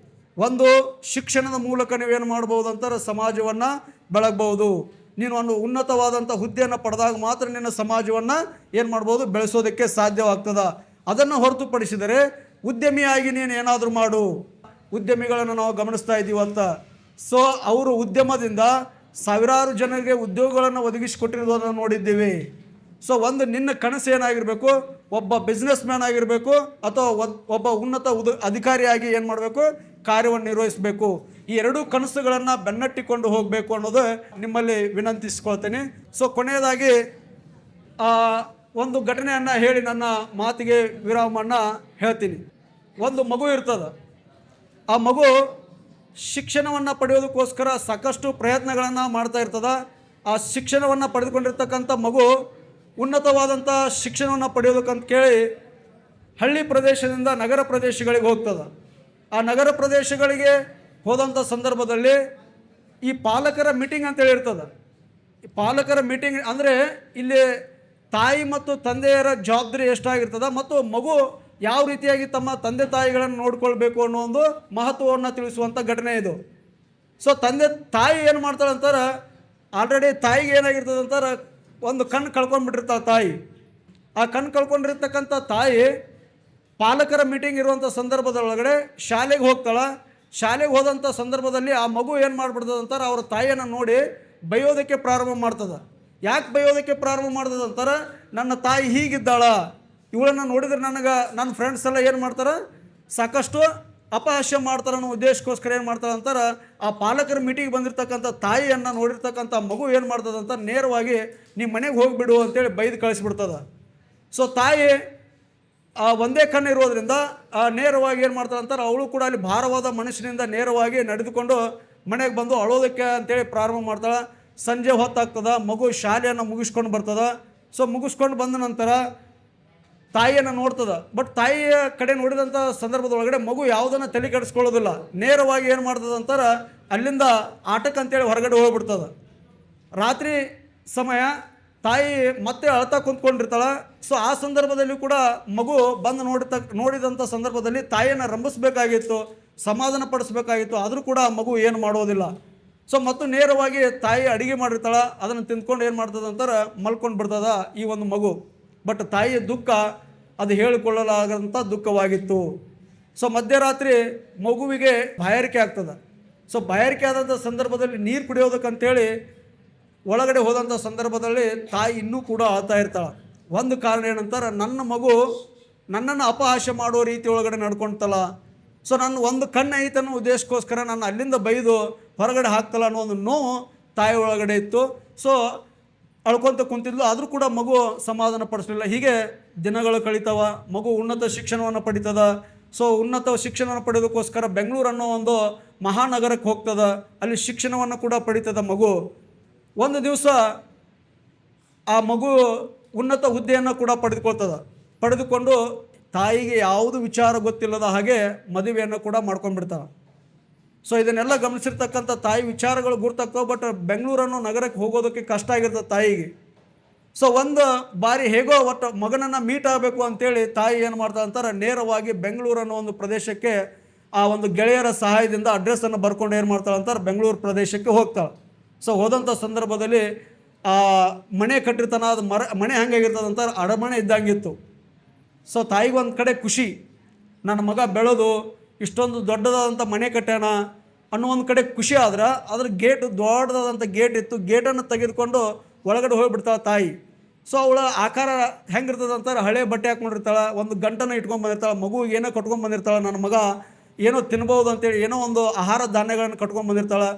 ಒಂದು ಶಿಕ್ಷಣದ ಮೂಲಕ ನೀವೇನು ಮಾಡ್ಬೋದು ಅಂತಾರೆ, ಸಮಾಜವನ್ನು ಬೆಳಗ್ಬೋದು. ನೀನು ಒಂದು ಉನ್ನತವಾದಂಥ ಹುದ್ದೆಯನ್ನು ಪಡೆದಾಗ ಮಾತ್ರ ನಿನ್ನ ಸಮಾಜವನ್ನು ಏನು ಮಾಡ್ಬೋದು, ಬೆಳೆಸೋದಕ್ಕೆ ಸಾಧ್ಯವಾಗ್ತದೆ. ಅದನ್ನು ಹೊರತುಪಡಿಸಿದರೆ ಉದ್ಯಮಿಯಾಗಿ ನೀನು ಏನಾದರೂ ಮಾಡು. ಉದ್ಯಮಿಗಳನ್ನು ನಾವು ಗಮನಿಸ್ತಾ ಇದ್ದೀವಂತ. ಸೊ ಅವರು ಉದ್ಯಮದಿಂದ ಸಾವಿರಾರು ಜನರಿಗೆ ಉದ್ಯೋಗಗಳನ್ನು ಒದಗಿಸಿಕೊಟ್ಟಿರೋದನ್ನು ನೋಡಿದ್ದೀವಿ. ಸೊ ಒಂದು ನಿನ್ನ ಕನಸು ಏನಾಗಿರಬೇಕು, ಒಬ್ಬ ಬಿಸ್ನೆಸ್ ಮ್ಯಾನ್ ಆಗಿರಬೇಕು ಅಥವಾ ಒಬ್ಬ ಉನ್ನತ ಅಧಿಕಾರಿಯಾಗಿ ಏನು ಮಾಡಬೇಕು, ಕಾರ್ಯವನ್ನು ನಿರ್ವಹಿಸಬೇಕು. ಈ ಎರಡೂ ಕನಸುಗಳನ್ನು ಬೆನ್ನಟ್ಟಿಕೊಂಡು ಹೋಗಬೇಕು ಅನ್ನೋದು ನಿಮ್ಮಲ್ಲಿ ವಿನಂತಿಸ್ಕೊಳ್ತೇನೆ. ಸೊ ಕೊನೆಯದಾಗಿ ಒಂದು ಘಟನೆಯನ್ನು ಹೇಳಿ ನನ್ನ ಮಾತಿಗೆ ವಿರಾಮವನ್ನು ಹೇಳ್ತೀನಿ. ಒಂದು ಮಗು ಇರ್ತದೆ. ಆ ಮಗು ಶಿಕ್ಷಣವನ್ನು ಪಡೆಯೋದಕ್ಕೋಸ್ಕರ ಸಾಕಷ್ಟು ಪ್ರಯತ್ನಗಳನ್ನು ಮಾಡ್ತಾ ಇರ್ತದೆ. ಆ ಶಿಕ್ಷಣವನ್ನು ಪಡೆದುಕೊಂಡಿರ್ತಕ್ಕಂಥ ಮಗು ಉನ್ನತವಾದಂಥ ಶಿಕ್ಷಣವನ್ನು ಪಡೆಯೋದಕ್ಕಂತ ಕೇಳಿ ಹಳ್ಳಿ ಪ್ರದೇಶದಿಂದ ನಗರ ಪ್ರದೇಶಗಳಿಗೆ ಹೋಗ್ತದೆ. ಆ ನಗರ ಪ್ರದೇಶಗಳಿಗೆ ಹೋದಂಥ ಸಂದರ್ಭದಲ್ಲಿ ಈ ಪಾಲಕರ ಮೀಟಿಂಗ್ ಅಂತೇಳಿ ಇರ್ತದೆ. ಈ ಪಾಲಕರ ಮೀಟಿಂಗ್ ಅಂದರೆ ಇಲ್ಲಿ ತಾಯಿ ಮತ್ತು ತಂದೆಯರ ಜವಾಬ್ದಾರಿ ಎಷ್ಟಾಗಿರ್ತದೆ ಮತ್ತು ಮಗು ಯಾವ ರೀತಿಯಾಗಿ ತಮ್ಮ ತಂದೆ ತಾಯಿಗಳನ್ನು ನೋಡ್ಕೊಳ್ಬೇಕು ಅನ್ನೋ ಒಂದು ಮಹತ್ವವನ್ನು ತಿಳಿಸುವಂಥ ಘಟನೆ ಇದು. ಸೊ ತಾಯಿ ಏನು ಮಾಡ್ತಾಳೆ ಅಂತಾರೆ, ಆಲ್ರೆಡಿ ತಾಯಿಗೆ ಏನಾಗಿರ್ತದೆ ಅಂತಾರೆ, ಒಂದು ಕಣ್ಣು ಕಳ್ಕೊಂಡ್ಬಿಟ್ಟಿರ್ತಾಳೆ ತಾಯಿ. ಆ ಕಣ್ಣು ಕಳ್ಕೊಂಡಿರ್ತಕ್ಕಂಥ ತಾಯಿ ಪಾಲಕರ ಮೀಟಿಂಗ್ ಇರುವಂಥ ಸಂದರ್ಭದೊಳಗಡೆ ಶಾಲೆಗೆ ಹೋಗ್ತಾಳೆ. ಶಾಲೆಗೆ ಹೋದಂಥ ಸಂದರ್ಭದಲ್ಲಿ ಆ ಮಗು ಏನು ಮಾಡಿಬಿಡ್ತದೆ ಅಂತಾರೆ, ಅವ್ರ ತಾಯಿಯನ್ನು ನೋಡಿ ಬೈಯೋದಕ್ಕೆ ಪ್ರಾರಂಭ ಮಾಡ್ತದೆ. ಯಾಕೆ ಬೈಯೋದಕ್ಕೆ ಪ್ರಾರಂಭ ಮಾಡ್ತದೆ ಅಂತಾರೆ, ನನ್ನ ತಾಯಿ ಹೀಗಿದ್ದಾಳ, ಇವಳನ್ನು ನೋಡಿದ್ರೆ ನನ್ನ ಫ್ರೆಂಡ್ಸ್ ಎಲ್ಲ ಏನು ಮಾಡ್ತಾರೆ, ಸಾಕಷ್ಟು ಅಪಹಾಸ್ಯ ಮಾಡ್ತಾರೆ ಅನ್ನೋ ಉದ್ದೇಶಕ್ಕೋಸ್ಕರ ಏನು ಮಾಡ್ತಾರೆ ಅಂತಾರೆ, ಆ ಪಾಲಕರ ಮೀಟಿಂಗ್ ಬಂದಿರತಕ್ಕಂಥ ತಾಯಿಯನ್ನು ನೋಡಿರ್ತಕ್ಕಂಥ ಮಗು ಏನು ಮಾಡ್ತದೆ ಅಂತ ನೇರವಾಗಿ ನಿಮ್ಮ ಮನೆಗೆ ಹೋಗಿಬಿಡು ಅಂತೇಳಿ ಬೈದು ಕಳಿಸ್ಬಿಡ್ತದೆ. ಸೊ ತಾಯಿ ಒಂದೇ ಕಣ್ಣು ಇರೋದ್ರಿಂದ ನೇರವಾಗಿ ಏನು ಮಾಡ್ತಾರೆ ಅಂತಾರೆ, ಅವಳು ಕೂಡ ಅಲ್ಲಿ ಭಾರವಾದ ಮನುಷ್ಯನಿಂದ ನೇರವಾಗಿ ನಡೆದುಕೊಂಡು ಮನೆಗೆ ಬಂದು ಅಳೋದಕ್ಕೆ ಅಂತೇಳಿ ಪ್ರಾರಂಭ ಮಾಡ್ತಾಳೆ. ಸಂಜೆ ಹೊತ್ತಾಗ್ತದೆ, ಮಗು ಶಾಲೆಯನ್ನು ಮುಗಿಸ್ಕೊಂಡು ಬರ್ತದೆ. ಸೊ ಮುಗಿಸ್ಕೊಂಡು ಬಂದ ನಂತರ ತಾಯಿಯನ್ನು ನೋಡ್ತದೆ. ಬಟ್ ತಾಯಿಯ ಕಡೆ ನೋಡಿದಂಥ ಸಂದರ್ಭದೊಳಗಡೆ ಮಗು ಯಾವುದನ್ನು ತಲೆ ಕೆಡಿಸ್ಕೊಳ್ಳೋದಿಲ್ಲ. ನೇರವಾಗಿ ಏನು ಮಾಡ್ತದೆ ಅಂತಾರೆ, ಅಲ್ಲಿಂದ ಆಟಕ್ಕಂತೇಳಿ ಹೊರಗಡೆ ಹೋಗ್ಬಿಡ್ತದೆ. ರಾತ್ರಿ ಸಮಯ ತಾಯಿ ಮತ್ತೆ ಅಳ್ತಾ ಕುಂತ್ಕೊಂಡಿರ್ತಾಳೆ. ಸೊ ಆ ಸಂದರ್ಭದಲ್ಲಿ ಕೂಡ ಮಗು ಬಂದು ನೋಡಿದಂಥ ಸಂದರ್ಭದಲ್ಲಿ ತಾಯಿಯನ್ನು ರಂಭಿಸಬೇಕಾಗಿತ್ತು, ಸಮಾಧಾನ ಪಡಿಸ್ಬೇಕಾಗಿತ್ತು. ಆದರೂ ಕೂಡ ಮಗು ಏನು ಮಾಡೋದಿಲ್ಲ. ಸೊ ಮತ್ತು ನೇರವಾಗಿ ತಾಯಿ ಅಡುಗೆ ಮಾಡಿರ್ತಾಳೆ, ಅದನ್ನು ತಿಂದ್ಕೊಂಡು ಏನು ಮಾಡ್ತದೆ ಅಂತಾರೆ, ಮಲ್ಕೊಂಡು ಬಿಡ್ತದ ಈ ಒಂದು ಮಗು. ಬಟ್ ತಾಯಿಯ ದುಃಖ ಅದು ಹೇಳಿಕೊಳ್ಳಲಾಗದಂಥ ದುಃಖವಾಗಿತ್ತು. ಸೊ ಮಧ್ಯರಾತ್ರಿ ಮಗುವಿಗೆ ಬಾಯಾರಿಕೆ ಆಗ್ತದೆ. ಸೊ ಬಾಯಾರಿಕೆ ಆದಂಥ ಸಂದರ್ಭದಲ್ಲಿ ನೀರು ಕುಡಿಯೋದಕ್ಕಂತೇಳಿ ಒಳಗಡೆ ಹೋದಂಥ ಸಂದರ್ಭದಲ್ಲಿ ತಾಯಿ ಇನ್ನೂ ಕೂಡ ಅಳ್ತಾ ಇರ್ತಾಳೆ. ಒಂದು ಕಾರಣ ಏನಂತಾರೆ, ನನ್ನ ಮಗು ನನ್ನನ್ನು ಅಪಹಾಸ್ಯ ಮಾಡೋ ರೀತಿ ಒಳಗಡೆ ನಡ್ಕೊಳ್ತಲ್ಲ. ಸೊ ನನ್ನ ಒಂದು ಕಣ್ಣು ಐತನ್ನೋ ಉದ್ದೇಶಕ್ಕೋಸ್ಕರ ನಾನು ಅಲ್ಲಿಂದ ಬೈದು ಹೊರಗಡೆ ಹಾಕ್ತಲ್ಲ ಅನ್ನೋ ಒಂದು ನೋವು ತಾಯಿ ಒಳಗಡೆ ಇತ್ತು. ಸೊ ಅಳ್ಕೊತ ಕುಂತಿದ್ಲು. ಆದರೂ ಕೂಡ ಮಗು ಸಮಾಧಾನ ಪಡಿಸಲಿಲ್ಲ. ಹೀಗೆ ದಿನಗಳು ಕಳೀತಾವ. ಮಗು ಉನ್ನತ ಶಿಕ್ಷಣವನ್ನು ಪಡಿತದ. ಸೊ ಉನ್ನತ ಶಿಕ್ಷಣವನ್ನು ಪಡೆಯೋದಕ್ಕೋಸ್ಕರ ಬೆಂಗಳೂರು ಅನ್ನೋ ಒಂದು ಮಹಾನಗರಕ್ಕೆ ಹೋಗ್ತದೆ. ಅಲ್ಲಿ ಶಿಕ್ಷಣವನ್ನು ಕೂಡ ಪಡಿತದ ಮಗು. ಒಂದು ದಿವಸ ಆ ಮಗು ಉನ್ನತ ಹುದ್ದೆಯನ್ನು ಕೂಡ ಪಡೆದುಕೊಂಡು ತಾಯಿಗೆ ಯಾವುದು ವಿಚಾರ ಗೊತ್ತಿಲ್ಲದ ಹಾಗೆ ಮದುವೆಯನ್ನು ಕೂಡ ಮಾಡ್ಕೊಂಡ್ಬಿಡ್ತಾವೆ. ಸೊ ಇದನ್ನೆಲ್ಲ ಗಮನಿಸಿರ್ತಕ್ಕಂಥ ತಾಯಿ ವಿಚಾರಗಳು ಗುರ್ತಾಗ್ತಾವೆ. ಬಟ್ ಬೆಂಗಳೂರನ್ನು ನಗರಕ್ಕೆ ಹೋಗೋದಕ್ಕೆ ಕಷ್ಟ ಆಗಿರ್ತದೆ ತಾಯಿಗೆ. ಸೊ ಒಂದು ಬಾರಿ ಹೇಗೋ ಒಟ್ಟು ಮಗನನ್ನು ಮೀಟ್ ಆಗಬೇಕು ಅಂತೇಳಿ ತಾಯಿ ಏನು ಮಾಡ್ತಾ ಅಂತಾರೆ, ನೇರವಾಗಿ ಬೆಂಗಳೂರನ್ನೋ ಒಂದು ಪ್ರದೇಶಕ್ಕೆ ಆ ಒಂದು ಗೆಳೆಯರ ಸಹಾಯದಿಂದ ಅಡ್ರೆಸ್ಸನ್ನು ಬರ್ಕೊಂಡು ಏನು ಮಾಡ್ತಾಳೆ ಅಂತಾರೆ, ಬೆಂಗಳೂರು ಪ್ರದೇಶಕ್ಕೆ ಹೋಗ್ತಾಳೆ. ಸೊ ಹೋದಂಥ ಸಂದರ್ಭದಲ್ಲಿ ಆ ಮನೆ ಕಟ್ಟಿರ್ತಾನೆ. ಅದು ಮನೆ ಹೆಂಗಾಗಿರ್ತದೆ ಅಂತಾರೆ, ಅಡಮನೆ ಇದ್ದಂಗಿತ್ತು. ಸೊ ತಾಯಿಗೆ ಒಂದು ಕಡೆ ಖುಷಿ, ನನ್ನ ಮಗ ಬೆಳೆದು ಇಷ್ಟೊಂದು ದೊಡ್ಡದಾದಂಥ ಮನೆ ಕಟ್ಟ್ಯಾನ ಅನ್ನೋ ಒಂದು ಕಡೆ ಖುಷಿ. ಆದ್ರೆ ಅದ್ರ ಗೇಟ್ ದೊಡ್ಡದಾದಂಥ ಗೇಟ್ ಇತ್ತು. ಗೇಟನ್ನು ತೆಗೆದುಕೊಂಡು ಒಳಗಡೆ ಹೋಗಿಬಿಡ್ತಾಳೆ ತಾಯಿ. ಸೊ ಅವಳ ಆಕಾರ ಹೆಂಗಿರ್ತದೆ ಅಂತಾರೆ, ಹಳೆ ಬಟ್ಟೆ ಹಾಕ್ಕೊಂಡಿರ್ತಾಳೆ, ಒಂದು ಗಂಟನ್ನು ಇಟ್ಕೊಂಡು ಬಂದಿರ್ತಾಳೆ, ಮಗು ಏನೋ ಕಟ್ಕೊಂಡು ಬಂದಿರ್ತಾಳೆ, ನನ್ನ ಮಗ ಏನೋ ತಿನ್ಬೋದು ಅಂತೇಳಿ ಏನೋ ಒಂದು ಆಹಾರ ಧಾನ್ಯಗಳನ್ನು ಕಟ್ಕೊಂಡು ಬಂದಿರ್ತಾಳೆ.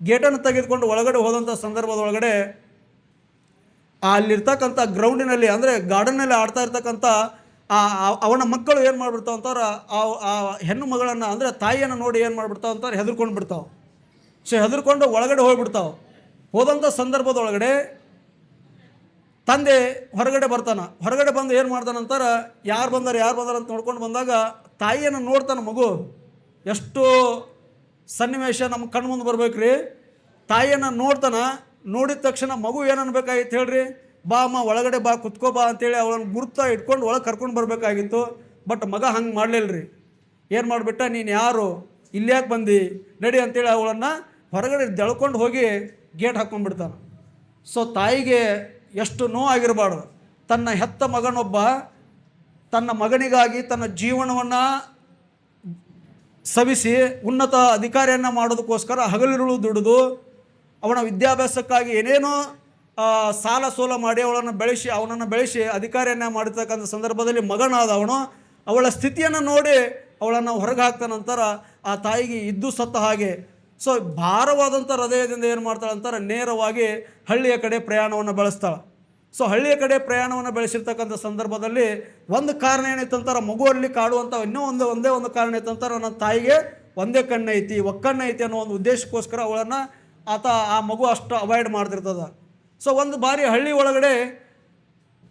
ಗೇಟನ್ನು ತೆಗೆದುಕೊಂಡು ಒಳಗಡೆ ಹೋದಂಥ ಸಂದರ್ಭದೊಳಗಡೆ ಅಲ್ಲಿರ್ತಕ್ಕಂಥ ಗ್ರೌಂಡಿನಲ್ಲಿ ಅಂದರೆ ಗಾರ್ಡನ್ನಲ್ಲಿ ಆಡ್ತಾ ಇರ್ತಕ್ಕಂಥ ಅವನ ಮಕ್ಕಳು ಏನು ಮಾಡಿಬಿಡ್ತಾವೆ ಅಂತಾರೆ, ಆ ಹೆಣ್ಣು ಮಗಳನ್ನು ಅಂದರೆ ತಾಯಿಯನ್ನು ನೋಡಿ ಏನು ಮಾಡಿಬಿಡ್ತಾವೆ ಅಂತಾರೆ, ಹೆದರ್ಕೊಂಡು ಬಿಡ್ತಾವೆ. ಸೊ ಹೆದರ್ಕೊಂಡು ಒಳಗಡೆ ಹೋಗ್ಬಿಡ್ತಾವೆ. ಹೋದಂಥ ಸಂದರ್ಭದೊಳಗಡೆ ತಂದೆ ಹೊರಗಡೆ ಬರ್ತಾನೆ. ಹೊರಗಡೆ ಬಂದು ಏನು ಮಾಡ್ತಾನಂತಾರೆ, ಯಾರು ಬಂದಾರ ಅಂತ ನೋಡ್ಕೊಂಡು ಬಂದಾಗ ತಾಯಿಯನ್ನು ನೋಡ್ತಾನೆ ಮಗು. ಎಷ್ಟು ಸನ್ನಿವೇಶ ನಮ್ಮ ಕಣ್ಣು ಮುಂದೆ ಬರ್ಬೇಕ್ರಿ. ತಾಯಿಯನ್ನು ನೋಡ್ತಾನೆ. ನೋಡಿದ ತಕ್ಷಣ ಮಗು ಏನು ಅನ್ಬೇಕಾಗಿತ್ತು ಹೇಳ್ರಿ, ಬಾ ಅಮ್ಮ ಒಳಗಡೆ ಬಾ, ಕುತ್ಕೋ ಬಾ ಅಂತೇಳಿ ಅವಳನ್ನು ಗುರ್ತಾ ಇಟ್ಕೊಂಡು ಒಳಗೆ ಕರ್ಕೊಂಡು ಬರಬೇಕಾಗಿತ್ತು. ಬಟ್ ಮಗ ಹಂಗೆ ಮಾಡಲಿಲ್ಲ ರೀ. ಏನು ಮಾಡಿಬಿಟ್ಟ, ನೀನು ಯಾರು, ಇಲ್ಲಿ ಯಾಕೆ ಬಂದು, ನಡಿ ಅಂತೇಳಿ ಅವಳನ್ನು ಹೊರಗಡೆ ದಳ್ಕೊಂಡು ಹೋಗಿ ಗೇಟ್ ಹಾಕ್ಕೊಂಡ್ಬಿಡ್ತಾನೆ. ಸೊ ತಾಯಿಗೆ ಎಷ್ಟು ನೋವಾಗಿರಬಾರ್ದು. ತನ್ನ ಹೆತ್ತ ಮಗನೊಬ್ಬ ತನ್ನ ಮಗನಿಗಾಗಿ ತನ್ನ ಜೀವನವನ್ನು ಸವಿಸಿ ಉನ್ನತ ಅಧಿಕಾರಿಯನ್ನು ಮಾಡೋದಕ್ಕೋಸ್ಕರ ಹಗಲಿರುಳು ದುಡಿದು ಅವನ ವಿದ್ಯಾಭ್ಯಾಸಕ್ಕಾಗಿ ಏನೇನೋ ಸಾಲ ಸೋಲ ಮಾಡಿ ಅವನನ್ನು ಬೆಳೆಸಿ ಅಧಿಕಾರಿಯನ್ನು ಮಾಡಿರ್ತಕ್ಕಂಥ ಸಂದರ್ಭದಲ್ಲಿ ಮಗನಾದ ಅವಳ ಸ್ಥಿತಿಯನ್ನು ನೋಡಿ ಅವಳನ್ನು ಹೊರಗೆ ಹಾಕ್ತಾನೆ. ನಂತರ ಆ ತಾಯಿಗೆ ಇದ್ದು ಸತ್ತ ಹಾಗೆ. ಸೊ ಭಾರವಾದಂಥ ಹೃದಯದಿಂದ ಏನು ಮಾಡ್ತಾಳೆ ಅಂತಾರೆ, ನೇರವಾಗಿ ಹಳ್ಳಿಯ ಕಡೆ ಪ್ರಯಾಣವನ್ನು ಬೆಳೆಸ್ತಾಳೆ. ಸೊ ಹಳ್ಳಿಯ ಕಡೆ ಪ್ರಯಾಣವನ್ನು ಬೆಳೆಸಿರ್ತಕ್ಕಂಥ ಸಂದರ್ಭದಲ್ಲಿ ಒಂದು ಕಾರಣ ಏನಿತ್ತಂತಾರೆ, ಮಗುವಲ್ಲಿ ಕಾಡುವಂಥ ಒಂದೇ ಒಂದು ಕಾರಣ ಇತ್ತಂತಾರೆ, ನನ್ನ ತಾಯಿಗೆ ಒಂದೇ ಕಣ್ಣು ಐತಿ, ಒಕ್ಕಣ್ಣು ಐತಿ ಅನ್ನೋ ಒಂದು ಉದ್ದೇಶಕ್ಕೋಸ್ಕರ ಅವಳನ್ನು ಆ ಮಗು ಅಷ್ಟು ಅವಾಯ್ಡ್ ಮಾಡ್ತಿರ್ತದೆ. ಸೊ ಒಂದು ಬಾರಿ ಹಳ್ಳಿ ಒಳಗಡೆ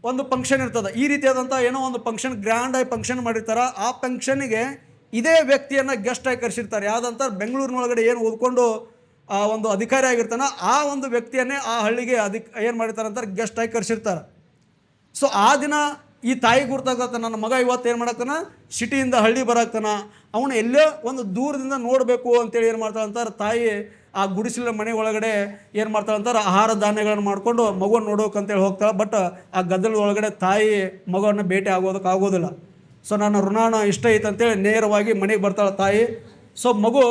ಒಂದು ಫಂಕ್ಷನ್ ಇರ್ತದೆ. ಈ ರೀತಿಯಾದಂಥ ಏನೋ ಒಂದು ಫಂಕ್ಷನ್, ಗ್ರ್ಯಾಂಡಾಗಿ ಫಂಕ್ಷನ್ ಮಾಡಿರ್ತಾರೆ. ಆ ಫಂಕ್ಷನ್ನಿಗೆ ಇದೇ ವ್ಯಕ್ತಿಯನ್ನು ಗೆಸ್ಟಾಗಿ ಕರೆಸಿರ್ತಾರೆ. ಯಾವುದಂತ ಬೆಂಗಳೂರಿನೊಳಗಡೆ ಏನು ಓದ್ಕೊಂಡು ಒಂದು ಅಧಿಕಾರಿ ಆಗಿರ್ತಾನೆ, ಆ ಒಂದು ವ್ಯಕ್ತಿಯನ್ನೇ ಆ ಹಳ್ಳಿಗೆ ಏನು ಮಾಡಿರ್ತಾರೆ ಅಂತಾರೆ, ಗೆಸ್ಟಾಗಿ ಕರೆಸಿರ್ತಾರೆ. ಸೊ ಆ ದಿನ ಈ ತಾಯಿ ಗುರ್ತಾಗತ್ತ, ನನ್ನ ಮಗ ಇವತ್ತು ಏನು ಮಾಡಾಕ್ತಾನ, ಸಿಟಿಯಿಂದ ಹಳ್ಳಿ ಬರಾಕ್ತಾನ, ಅವನು ಎಲ್ಲೇ ಒಂದು ದೂರದಿಂದ ನೋಡಬೇಕು ಅಂತೇಳಿ ಏನು ಮಾಡ್ತಾಳೆ ಅಂತಾರೆ, ತಾಯಿ ಆ ಗುಡಿಸಲ ಮನೆ ಒಳಗಡೆ ಏನು ಮಾಡ್ತಾಳೆ ಅಂತಾರೆ, ಆಹಾರ ಧಾನ್ಯಗಳನ್ನು ಮಾಡಿಕೊಂಡು ಮಗುವನ್ನು ನೋಡೋಕಂತೇಳಿ ಹೋಗ್ತಾಳೆ. ಬಟ್ ಆ ಗದ್ದಲದ ಒಳಗಡೆ ತಾಯಿ ಮಗುವನ್ನು ಭೇಟಿ ಆಗೋದಿಲ್ಲ. ಸೊ ನನ್ನ ಋಣಾನ ಇಷ್ಟ ಐತೆ ಅಂತೇಳಿ ನೇರವಾಗಿ ಮನೆಗೆ ಬರ್ತಾಳೆ ತಾಯಿ. ಸೊ ಮಗು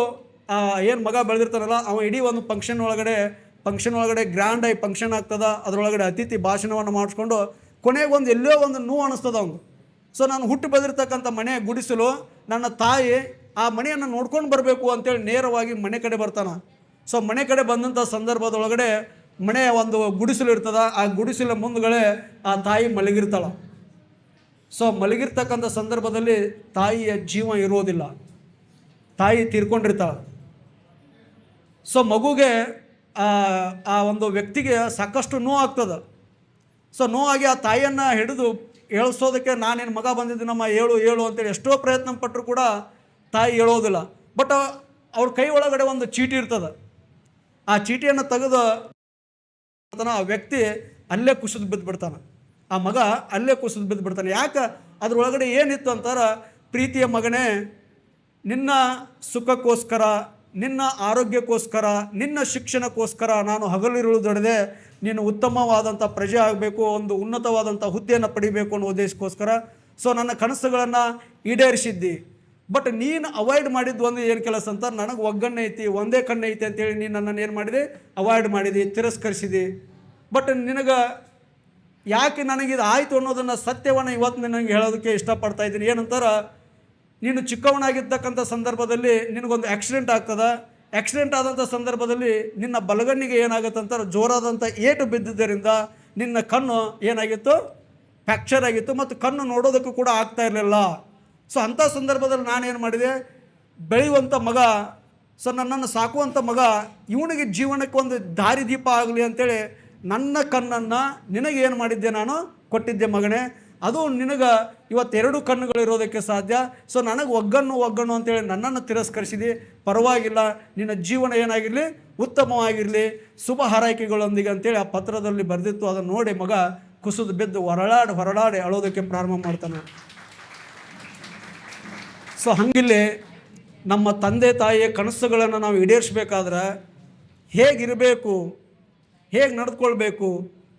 ಏನು ಮಗ ಬೆಳೆದಿರ್ತಾನಲ್ಲ, ಅವ ಇಡೀ ಒಂದು ಫಂಕ್ಷನ್ ಒಳಗಡೆ ಗ್ರ್ಯಾಂಡಾಗಿ ಫಂಕ್ಷನ್ ಆಗ್ತದೆ. ಅದರೊಳಗಡೆ ಅತಿಥಿ ಭಾಷಣವನ್ನು ಮಾಡಿಸ್ಕೊಂಡು ಕೊನೆಗೆ ಎಲ್ಲೋ ಒಂದು ನೋವು ಅನ್ನಿಸ್ತದೆ ಅವನು. ಸೊ ನಾನು ಹುಟ್ಟು ಬೆಳೆದಿರ್ತಕ್ಕಂಥ ಮನೆ ಗುಡಿಸಲು, ನನ್ನ ತಾಯಿ ಆ ಮನೆಯನ್ನು ನೋಡ್ಕೊಂಡು ಬರಬೇಕು ಅಂತೇಳಿ ನೇರವಾಗಿ ಮನೆ ಕಡೆ ಬರ್ತಾನೆ. ಸೊ ಮನೆ ಕಡೆ ಬಂದಂಥ ಸಂದರ್ಭದೊಳಗಡೆ ಮನೆಯ ಒಂದು ಗುಡಿಸಲು ಇರ್ತದೆ. ಆ ಗುಡಿಸಲ ಮುಂದುಗಡೆ ಆ ತಾಯಿ ಮಲಗಿರ್ತಾಳೆ. ಸೊ ಮಲಗಿರ್ತಕ್ಕಂಥ ಸಂದರ್ಭದಲ್ಲಿ ತಾಯಿಯ ಜೀವ ಇರೋದಿಲ್ಲ, ತಾಯಿ ತೀರ್ಕೊಂಡಿರ್ತಾಳೆ. ಸೊ ಮಗುಗೆ ಆ ಒಂದು ವ್ಯಕ್ತಿಗೆ ಸಾಕಷ್ಟು ನೋವಾಗ್ತದೆ. ಸೊ ನೋವಾಗಿ ಆ ತಾಯಿಯನ್ನು ಹಿಡಿದು ಏಳಿಸೋದಕ್ಕೆ, ನಾನೇನು ಮಗ ಬಂದಿದ್ದೀನಮ್ಮ, ಏಳು ಅಂತೇಳಿ ಎಷ್ಟೋ ಪ್ರಯತ್ನ ಪಟ್ಟರು ಕೂಡ ತಾಯಿ ಹೇಳೋದಿಲ್ಲ. ಬಟ್ ಅವ್ರ ಕೈ ಒಳಗಡೆ ಒಂದು ಚೀಟಿ ಇರ್ತದೆ. ಆ ಚೀಟಿಯನ್ನು ತೆಗೆದು ಆ ವ್ಯಕ್ತಿ ಅಲ್ಲೇ ಕುಸಿದು ಬಿದ್ದುಬಿಡ್ತಾನೆ. ಆ ಮಗ ಅಲ್ಲೇ ಕುಸಿದು ಬಿದ್ದುಬಿಡ್ತಾನೆ. ಯಾಕೆ, ಅದ್ರೊಳಗಡೆ ಏನಿತ್ತು ಅಂತಾರೆ, ಪ್ರೀತಿಯ ಮಗನೇ, ನಿನ್ನ ಸುಖಕ್ಕೋಸ್ಕರ, ನಿನ್ನ ಆರೋಗ್ಯಕ್ಕೋಸ್ಕರ, ನಿನ್ನ ಶಿಕ್ಷಣಕ್ಕೋಸ್ಕರ ನಾನು ಹಗಲಿರುಳು ದುಡಿದೆ. ನೀನು ಉತ್ತಮವಾದಂಥ ಪ್ರಜೆ ಆಗಬೇಕು, ಒಂದು ಉನ್ನತವಾದಂಥ ಹುದ್ದೆಯನ್ನು ಪಡಿಬೇಕು ಅನ್ನೋ ಉದ್ದೇಶಕ್ಕೋಸ್ಕರ ಸೊ ನನ್ನ ಕನಸುಗಳನ್ನು ಈಡೇರಿಸಿದ್ದಿ. ಬಟ್ ನೀನು ಅವಾಯ್ಡ್ ಮಾಡಿದ್ದು ಒಂದು ಏನು ಕೆಲಸ ಅಂತ, ನನಗೆ ಒಗ್ಗಣ್ಣೆ ಐತಿ, ಒಂದೇ ಕಣ್ಣು ಐತಿ ಅಂತೇಳಿ ನೀನು ನನ್ನನ್ನು ಏನು ಮಾಡಿದೆ, ಅವಾಯ್ಡ್ ಮಾಡಿದಿ, ತಿರಸ್ಕರಿಸಿದಿ. ಬಟ್ ನಿನಗೆ ಯಾಕೆ ನನಗಿದು ಆಯಿತು ಅನ್ನೋದನ್ನು ಸತ್ಯವನ್ನು ಇವತ್ತು ನನಗೆ ಹೇಳೋದಕ್ಕೆ ಇಷ್ಟಪಡ್ತಾ ಇದ್ದೀನಿ. ಏನಂತಾರೆ, ನೀನು ಚಿಕ್ಕವನಾಗಿರ್ತಕ್ಕಂಥ ಸಂದರ್ಭದಲ್ಲಿ ನಿನಗೊಂದು ಆಕ್ಸಿಡೆಂಟ್ ಆಗ್ತದೆ. ಆಕ್ಸಿಡೆಂಟ್ ಆದಂಥ ಸಂದರ್ಭದಲ್ಲಿ ನಿನ್ನ ಬಲಗಣ್ಣಿಗೆ ಏನಾಗುತ್ತೆ ಅಂತಾರೆ, ಜೋರಾದಂಥ ಏಟು ಬಿದ್ದಿದ್ದರಿಂದ ನಿನ್ನ ಕಣ್ಣು ಏನಾಗಿತ್ತು, ಫ್ರ್ಯಾಕ್ಚರ್ ಆಗಿತ್ತು, ಮತ್ತು ಕಣ್ಣು ನೋಡೋದಕ್ಕೂ ಕೂಡ ಆಗ್ತಾ ಇರಲಿಲ್ಲ. ಸೊ ಅಂಥ ಸಂದರ್ಭದಲ್ಲಿ ನಾನೇನು ಮಾಡಿದೆ, ಬೆಳೆಯುವಂಥ ಮಗ, ಸೊ ನನ್ನನ್ನು ಸಾಕುವಂಥ ಮಗ, ಇವನಿಗೆ ಜೀವನಕ್ಕೆ ಒಂದು ದಾರಿದೀಪ ಆಗಲಿ ಅಂತೇಳಿ ನನ್ನ ಕಣ್ಣನ್ನು ನಿನಗೇನು ಮಾಡಿದ್ದೆ, ನಾನು ಕೊಟ್ಟಿದ್ದೆ ಮಗನೇ. ಅದು ನಿನಗೆ ಇವತ್ತೆರಡು ಕಣ್ಣುಗಳಿರೋದಕ್ಕೆ ಸಾಧ್ಯ. ಸೊ ನನಗೆ ಒಗ್ಗಣ್ಣು ಅಂತೇಳಿ ನನ್ನನ್ನು ತಿರಸ್ಕರಿಸಿದಿ. ಪರವಾಗಿಲ್ಲ, ನಿನ್ನ ಜೀವನ ಏನಾಗಿರಲಿ, ಉತ್ತಮವಾಗಿರಲಿ, ಶುಭ ಹಾರೈಕೆಗಳೊಂದಿಗೆ ಅಂತೇಳಿ ಆ ಪತ್ರದಲ್ಲಿ ಬರೆದಿತ್ತು. ಅದನ್ನು ನೋಡಿ ಮಗ ಕುಸಿದು ಬಿದ್ದು ಹೊರಳಾಡಿ ಅಳೋದಕ್ಕೆ ಪ್ರಾರಂಭ ಮಾಡ್ತಾನೆ. ಸೊ ಹಂಗಿಲ್ಲಿ ನಮ್ಮ ತಂದೆ ತಾಯಿಯ ಕನಸುಗಳನ್ನು ನಾವು ಈಡೇರಿಸಬೇಕಾದ್ರೆ ಹೇಗಿರಬೇಕು, ಹೇಗೆ ನಡೆದುಕೊಳ್ಬೇಕು,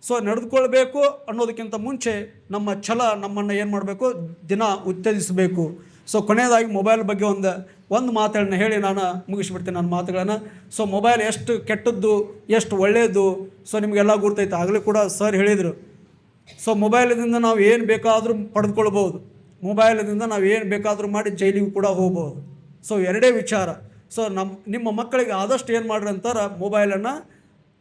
ಸೊ ನಡೆದುಕೊಳ್ಬೇಕು ಅನ್ನೋದಕ್ಕಿಂತ ಮುಂಚೆ ನಮ್ಮ ಛಲ ನಮ್ಮನ್ನು ಏನು ಮಾಡಬೇಕು, ದಿನ ಉತ್ತೇಜಿಸಬೇಕು. ಸೊ ಕೊನೆಯದಾಗಿ ಮೊಬೈಲ್ ಬಗ್ಗೆ ಒಂದು ಮಾತುಗಳನ್ನ ಹೇಳಿ ನಾನು ಮುಗಿಸ್ಬಿಡ್ತೀನಿ ನನ್ನ ಮಾತುಗಳನ್ನು. ಸೊ ಮೊಬೈಲ್ ಎಷ್ಟು ಕೆಟ್ಟದ್ದು, ಎಷ್ಟು ಒಳ್ಳೆಯದು, ಸೊ ನಿಮಗೆಲ್ಲ ಗುರ್ತೈತೆ. ಆಗಲೇ ಕೂಡ ಸರ್ ಹೇಳಿದರು. ಸೊ ಮೊಬೈಲಿಂದ ನಾವು ಏನು ಬೇಕಾದರೂ ಪಡೆದುಕೊಳ್ಬೋದು, ಮೊಬೈಲಿಂದ ನಾವು ಏನು ಬೇಕಾದರೂ ಮಾಡಿ ಜೈಲಿಗೂ ಕೂಡ ಹೋಗ್ಬೋದು. ಸೊ ಎರಡೇ ವಿಚಾರ. ಸೊ ನಿಮ್ಮ ಮಕ್ಕಳಿಗೆ ಆದಷ್ಟು ಏನು ಮಾಡ್ರಿ ಅಂತಾರೆ, ಮೊಬೈಲನ್ನು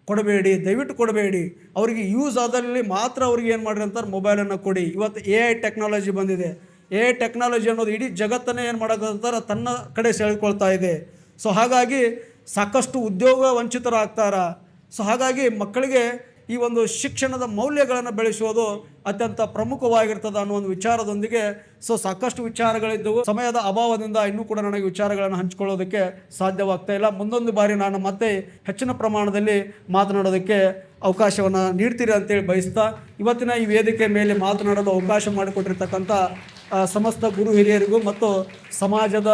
ಕೊಡಬೇಡಿ, ದಯವಿಟ್ಟು ಕೊಡಬೇಡಿ. ಅವರಿಗೆ ಯೂಸ್ ಆದಲ್ಲಿ ಮಾತ್ರ ಅವ್ರಿಗೆ ಏನು ಮಾಡ್ರಿ ಅಂತಾರೆ, ಮೊಬೈಲನ್ನು ಕೊಡಿ. ಇವತ್ತು AI ಟೆಕ್ನಾಲಜಿ ಬಂದಿದೆ. AI ಟೆಕ್ನಾಲಜಿ ಅನ್ನೋದು ಇಡೀ ಜಗತ್ತನ್ನೇ ಏನು ಮಾಡೋಕ್ಕಂತಾರೆ, ತನ್ನ ಕಡೆ ಸೆಳೆದುಕೊಳ್ತಾ ಇದೆ. ಸೊ ಹಾಗಾಗಿ ಸಾಕಷ್ಟು ಉದ್ಯೋಗ ವಂಚಿತರಾಗ್ತಾರೆ. ಸೊ ಹಾಗಾಗಿ ಮಕ್ಕಳಿಗೆ ಈ ಒಂದು ಶಿಕ್ಷಣದ ಮೌಲ್ಯಗಳನ್ನು ಬೆಳೆಸುವುದು ಅತ್ಯಂತ ಪ್ರಮುಖವಾಗಿರ್ತದೆ ಅನ್ನೋ ಒಂದು ವಿಚಾರದೊಂದಿಗೆ ಸಾಕಷ್ಟು ವಿಚಾರಗಳಿದ್ದವು. ಸಮಯದ ಅಭಾವದಿಂದ ಇನ್ನೂ ಕೂಡ ನನಗೆ ವಿಚಾರಗಳನ್ನು ಹಂಚಿಕೊಳ್ಳೋದಕ್ಕೆ ಸಾಧ್ಯವಾಗ್ತಾ ಇಲ್ಲ. ಮುಂದೊಂದು ಬಾರಿ ನಾನು ಮತ್ತೆ ಹೆಚ್ಚಿನ ಪ್ರಮಾಣದಲ್ಲಿ ಮಾತನಾಡೋದಕ್ಕೆ ಅವಕಾಶವನ್ನು ನೀಡ್ತೀರಿ ಅಂತೇಳಿ ಬಯಸ್ತಾ, ಇವತ್ತಿನ ಈ ವೇದಿಕೆ ಮೇಲೆ ಮಾತನಾಡಲು ಅವಕಾಶ ಮಾಡಿಕೊಟ್ಟಿರ್ತಕ್ಕಂಥ ಸಮಸ್ತ ಗುರು ಹಿರಿಯರಿಗೂ ಮತ್ತು ಸಮಾಜದ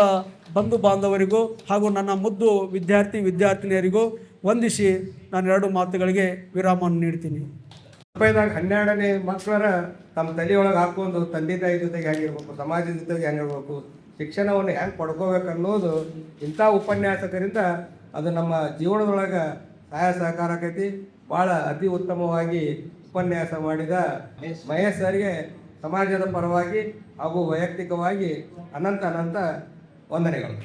ಬಂಧು ಬಾಂಧವರಿಗೂ ಹಾಗೂ ನನ್ನ ಮುದ್ದು ವಿದ್ಯಾರ್ಥಿನಿಯರಿಗೂ ವಂದಿಸಿ ನಾನು 2 ಮಾತುಗಳಿಗೆ ವಿರಾಮವನ್ನು ನೀಡ್ತೀನಿ. 12ನೇ ಮಕ್ಕಳ ತಮ್ಮ ತಲೆಯೊಳಗೆ ಹಾಕೊಂಡು ತಂದೆ ತಾಯಿ ಜೊತೆಗೆ ಹೆಂಗಿರ್ಬೇಕು, ಸಮಾಜದ ಜೊತೆಗೆ ಹೆಂಗಿರ್ಬೇಕು, ಶಿಕ್ಷಣವನ್ನು ಹೆಂಗೆ ಪಡ್ಕೋಬೇಕು ಅನ್ನೋದು ಇಂಥ ಉಪನ್ಯಾಸಕರಿಂದ ಅದು ನಮ್ಮ ಜೀವನದೊಳಗೆ ಸಹಾಯ ಸಹಕಾರ ಆಕೈತಿ. ಭಾಳ ಅತಿ ಉತ್ತಮವಾಗಿ ಉಪನ್ಯಾಸ ಮಾಡಿದ ಮಹೇಶ್ ಸರ್ಗೆ ಸಮಾಜದ ಪರವಾಗಿ ಹಾಗೂ ವೈಯಕ್ತಿಕವಾಗಿ ಅನಂತ ವಂದನೆಗಳು.